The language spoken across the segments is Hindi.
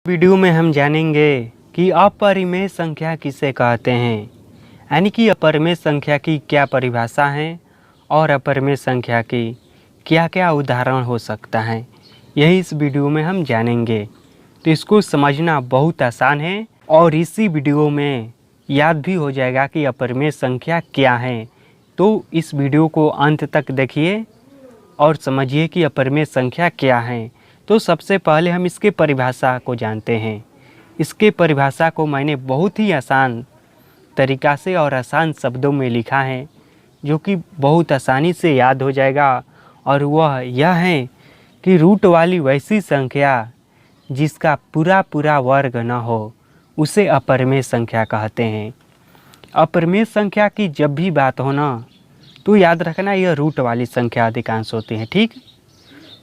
वीडियो में हम जानेंगे कि अपरिमेय संख्या किसे कहते हैं, यानी कि अपरिमेय संख्या की क्या परिभाषा है और अपरिमेय संख्या की क्या क्या उदाहरण हो सकता है, यही इस वीडियो में हम जानेंगे। तो इसको समझना बहुत आसान है और इसी वीडियो में याद भी हो जाएगा कि अपरिमेय संख्या क्या है। तो इस वीडियो को अंत तक देखिए और समझिए कि अपरिमेय संख्या क्या है। तो सबसे पहले हम इसके परिभाषा को जानते हैं। इसके परिभाषा को मैंने बहुत ही आसान तरीक़ा से और आसान शब्दों में लिखा है, जो कि बहुत आसानी से याद हो जाएगा। और वह यह है कि रूट वाली वैसी संख्या जिसका पूरा वर्ग न हो, उसे अपरिमेय संख्या कहते हैं। अपरिमेय संख्या की जब भी बात हो ना, तो याद रखना यह रूट वाली संख्या अधिकांश होती है। ठीक,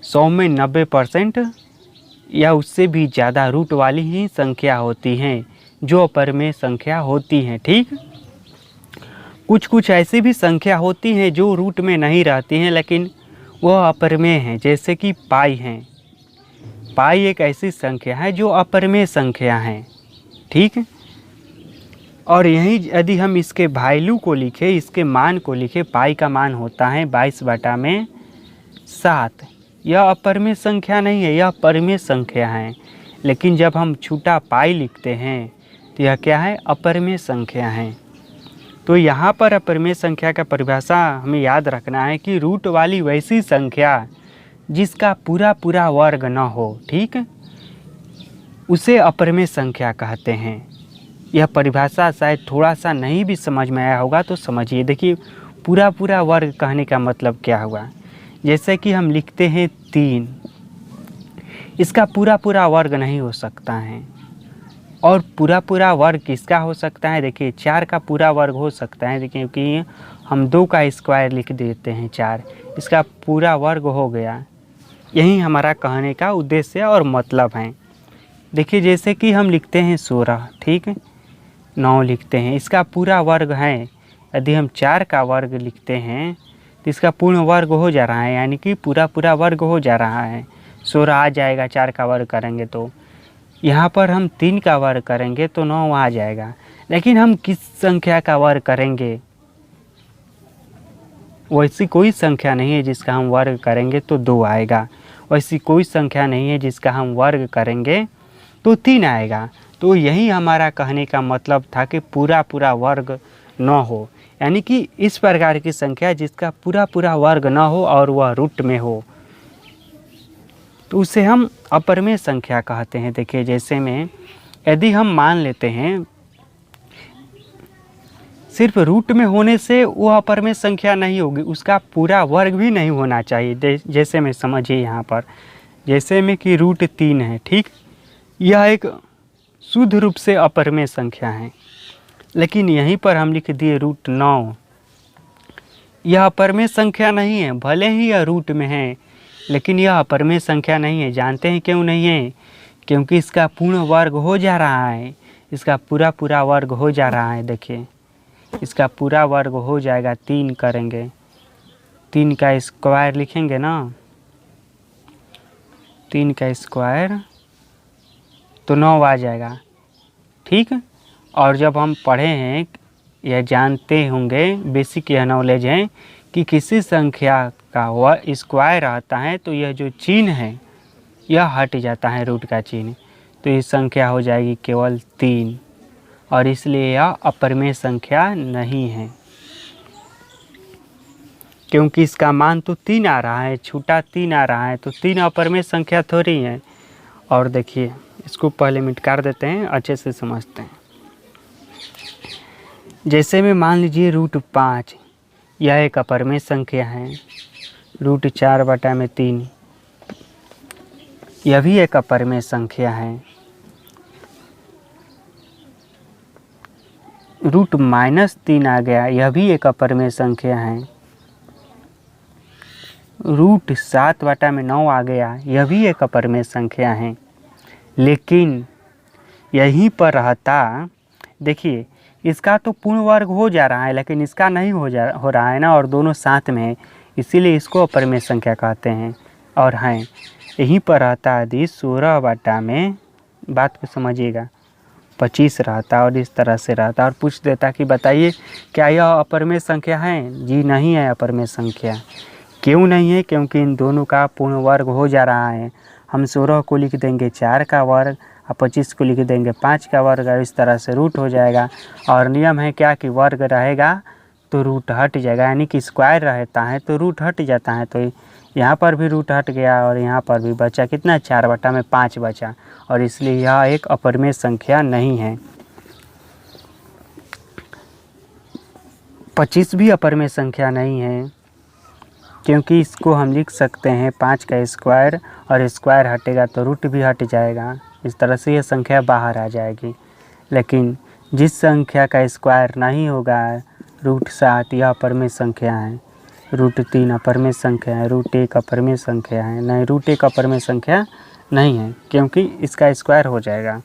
100 में 90% या उससे भी ज़्यादा रूट वाली ही संख्या होती हैं जो अपरिमेय संख्या होती हैं। ठीक, कुछ ऐसी भी संख्या होती हैं जो रूट में नहीं रहती हैं लेकिन वह अपरिमेय हैं, जैसे कि पाई हैं। पाई एक ऐसी संख्या है जो अपरिमेय संख्या है। ठीक, और यहीं यदि हम इसके वैल्यू को लिखें, इसके मान को लिखें, पाई का मान होता है 22/7। यह अपरिमेय संख्या नहीं है, यह परिमेय संख्या है। लेकिन जब हम छोटा पाई लिखते हैं तो यह क्या है, अपरिमेय संख्या है। तो यहाँ पर अपरिमेय संख्या का परिभाषा हमें याद रखना है कि रूट वाली वैसी संख्या जिसका पूरा वर्ग न हो, ठीक, उसे अपरिमेय संख्या कहते हैं। यह परिभाषा शायद थोड़ा सा नहीं भी समझ में आया होगा तो समझिए। देखिए, पूरा वर्ग कहने का मतलब क्या हुआ। जैसे कि हम लिखते हैं 3, इसका पूरा वर्ग नहीं हो सकता है। और पूरा वर्ग किसका हो सकता है, देखिए 4 का पूरा वर्ग हो सकता है। देखिए, क्योंकि हम 2 का स्क्वायर लिख देते हैं 4, इसका पूरा वर्ग हो गया। यही हमारा कहने का उद्देश्य और मतलब है। देखिए, जैसे कि हम लिखते हैं 16, ठीक है, 9 लिखते हैं, इसका पूरा वर्ग है। यदि हम 4 का वर्ग लिखते हैं तो इसका पूर्ण वर्ग हो जा रहा है, यानी कि पूरा वर्ग हो जा रहा है। 16 आ जाएगा 4 का वर्ग करेंगे तो। यहाँ पर हम 3 का वर्ग करेंगे तो 9 आ जाएगा। लेकिन हम किस संख्या का वर्ग करेंगे, वैसी कोई संख्या नहीं है जिसका हम वर्ग करेंगे तो 2 आएगा। वैसी कोई संख्या नहीं है जिसका हम वर्ग करेंगे तो 3 आएगा। तो यही हमारा कहने का मतलब था कि पूरा वर्ग न हो, यानी कि इस प्रकार की संख्या जिसका पूरा वर्ग न हो और वह रूट में हो, तो उसे हम अपरिमेय संख्या कहते हैं। देखिए, जैसे में यदि हम मान लेते हैं सिर्फ रूट में होने से वह अपरिमेय संख्या नहीं होगी, उसका पूरा वर्ग भी नहीं होना चाहिए। जैसे में समझिए, यहाँ पर जैसे में कि रूट 3 है, ठीक, यह एक शुद्ध रूप से अपरिमेय संख्या है। लेकिन यहीं पर हम लिख दिए रूट 9, यह अपरिमेय संख्या नहीं है। भले ही यह रूट में है लेकिन यह अपरिमेय संख्या नहीं है। जानते हैं क्यों नहीं है? क्योंकि इसका पूर्ण वर्ग हो जा रहा है, इसका पूरा वर्ग हो जा रहा है। देखिए, इसका पूरा वर्ग हो जाएगा, 3 करेंगे, 3 का स्क्वायर लिखेंगे ना, 3 का स्क्वायर तो 9 आ जाएगा। ठीक, और जब हम पढ़े हैं या जानते होंगे, बेसिक यह नॉलेज है कि किसी संख्या का स्क्वायर आता है तो यह जो चिन्ह है यह हट जाता है, रूट का चिन्ह। तो ये संख्या हो जाएगी केवल 3, और इसलिए यह अपरिमेय संख्या नहीं है, क्योंकि इसका मान तो 3 आ रहा है, छोटा 3 आ रहा है, तो 3 अपरिमेय संख्या थोड़ी है। और देखिए, इसको पहले मिटा देते हैं, अच्छे से समझते हैं। जैसे में मान लीजिए रूट 5, यह एक अपरिमेय संख्या है। रूट 4/3, यह भी एक अपरिमेय संख्या है। रूट -3 आ गया, यह भी एक अपरिमेय संख्या है। रूट 7/9 आ गया, यह भी एक अपरिमेय संख्या है। लेकिन यहीं पर रहता, देखिए, इसका तो पूर्ण वर्ग हो जा रहा है लेकिन इसका नहीं हो रहा है ना, और दोनों साथ में है, इसीलिए इसको अपरिमेय संख्या कहते हैं। और हैं, यहीं पर रहता यदि 16/9 बात को समझिएगा, 25 रहता और इस तरह से रहता और पूछ देता कि बताइए क्या यह अपरिमेय संख्या है? जी नहीं है अपरिमेय संख्या। क्यों नहीं है? क्योंकि इन दोनों का पूर्ण वर्ग हो जा रहा है। हम 16 को लिख देंगे 4 का वर्ग और 25 को लिख देंगे 5 का वर्ग और इस तरह से रूट हो जाएगा। और नियम है क्या कि वर्ग रहेगा तो रूट हट जाएगा, यानी कि स्क्वायर रहता है तो रूट हट जाता है। तो यहाँ पर भी रूट हट गया और यहाँ पर भी बचा कितना, 4/5 बचा, और इसलिए यह एक अपरिमेय संख्या नहीं है। 25 भी अपरिमेय संख्या नहीं है, क्योंकि इसको हम लिख सकते हैं 5 का स्क्वायर, और स्क्वायर हटेगा तो रूट भी हट जाएगा, इस तरह से यह संख्या बाहर आ जाएगी। लेकिन जिस संख्या का स्क्वायर नहीं होगा, √7 यह अपरिमेय संख्या है, √3 अपरिमेय संख्या है, √1 अपरिमेय संख्या है, नहीं √1 अपरिमेय संख्या नहीं है क्योंकि इसका स्क्वायर हो जाएगा।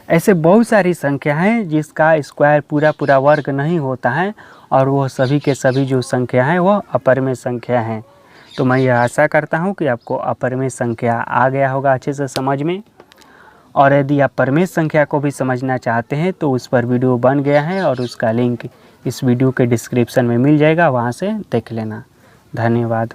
ऐसे बहुत सारी संख्या हैं जिसका स्क्वायर पूरा वर्ग नहीं होता है और वो सभी के सभी जो संख्या हैं वह अपरिमेय संख्या हैं। तो मैं यह आशा करता हूँ कि आपको अपरिमेय संख्या आ गया होगा अच्छे से समझ में। और यदि आप परिमेय संख्या को भी समझना चाहते हैं तो उस पर वीडियो बन गया है और उसका लिंक इस वीडियो के डिस्क्रिप्शन में मिल जाएगा, वहाँ से देख लेना। धन्यवाद।